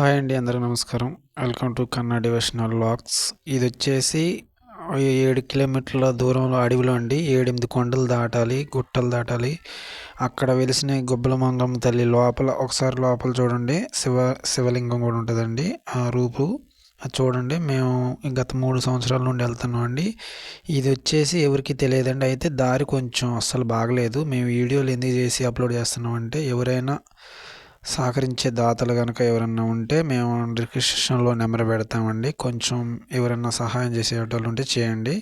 Hi అండి, అందరికీ నమస్కారం. వెల్కమ్ టు కన్నా డివోషనల్ వ్లాగ్స్. ఇది వచ్చేసి 7 కిలోమీటర్ల దూరంలో అడవిలో అండి. 7-8 కొండలు దాటాలి, గుట్టలు దాటాలి. అక్కడ వెలిసిన గుబ్బలమంగమ్మ తల్లి లోపల ఒకసారి లోపల చూడండి. శివలింగం కూడా ఉంటుందండి. ఆ రూపు అది చూడండి. మేము గత 3 సంవత్సరాల నుండి వెళ్తున్నాం అండి. ఇది వచ్చేసి ఎవరికి తెలియదండి. అయితే దారి కొంచెం అస్సలు బాగలేదు. మేము వీడియోలు ఎందుకు చేసి అప్లోడ్ చేస్తున్నాం అంటే, ఎవరైనా సహకరించే దాతలు కనుక ఎవరన్నా ఉంటే మేము డిస్క్రిప్షన్లో నెంబర్ పెడతామండి. కొంచెం ఎవరైనా సహాయం చేసేటోళ్ళు ఉంటే చేయండి.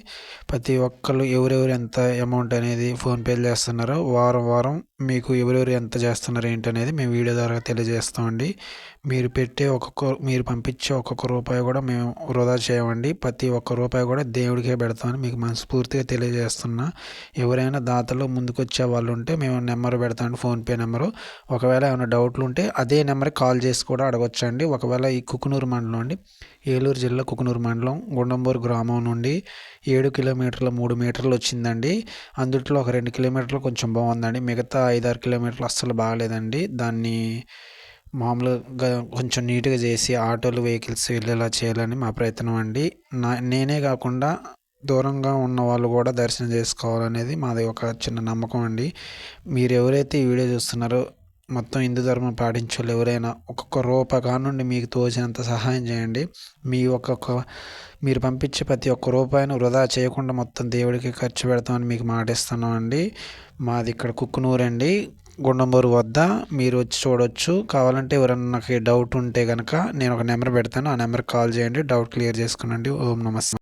ప్రతి ఒక్కళ్ళు ఎవరెవరు ఎంత అమౌంట్ అనేది ఫోన్పేలు చేస్తున్నారో వారం వారం మీకు ఎవరెవరు ఎంత చేస్తున్నారు ఏంటి అనేది మేము వీడియో ద్వారా తెలియజేస్తామండి. మీరు పంపించే ఒక్కొక్క రూపాయి కూడా మేము వృధా చేయమండి. ప్రతి ఒక్క రూపాయి కూడా దేవుడికే పెడతామని మీకు మనస్ఫూర్తిగా తెలియజేస్తున్నా. ఎవరైనా దాతలు ముందుకు వచ్చే వాళ్ళు ఉంటే మేము నెంబర్ పెడతామండి, ఫోన్పే నెంబరు. ఒకవేళ ఏమైనా డౌట్లు ఉంటే అదే నెంబర్కి కాల్ చేసి కూడా అడగొచ్చండి. ఒకవేళ ఈ కుకునూరు మండలం అండి, ఏలూరు జిల్లా కుకునూరు మండలం గుండంబూరు గ్రామం నుండి 7 కిలోమీటర్ల 3 మీటర్లు వచ్చిందండి. అందుట్లో ఒక 2 కిలోమీటర్లు కొంచెం బాగుందండి. మిగతా 5-6 కిలోమీటర్లు అస్సలు బాగాలేదండి. దాన్ని మామూలుగా కొంచెం నీట్గా చేసి ఆటోలు వెహికల్స్ వెళ్ళేలా చేయాలని మా ప్రయత్నం అండి. నేనే కాకుండా దూరంగా ఉన్న వాళ్ళు కూడా దర్శనం చేసుకోవాలనేది మాది ఒక చిన్న నమ్మకం అండి. మీరు ఎవరైతే ఈ వీడియో చూస్తున్నారో మొత్తం హిందూ ధర్మం పాటించే ఎవరైనా ఒక్కొక్క రూపాయి కానుండి మీకు తోచినంత సహాయం చేయండి. మీరు పంపించే ప్రతి ఒక్క రూపాయిని వృధా చేయకుండా మొత్తం దేవుడికి ఖర్చు పెడతామని మీకు మాటిస్తున్నాం అండి. మాది ఇక్కడ కుక్కునూరు అండి, గుండంబూరు వద్ద. మీరు వచ్చి చూడవచ్చు. కావాలంటే ఎవరన్నా నాకు డౌట్ ఉంటే కనుక నేను ఒక నెంబర్ పెడతాను. ఆ నెంబర్కి కాల్ చేయండి, డౌట్ క్లియర్ చేసుకునండి. ఓం నమస్తే.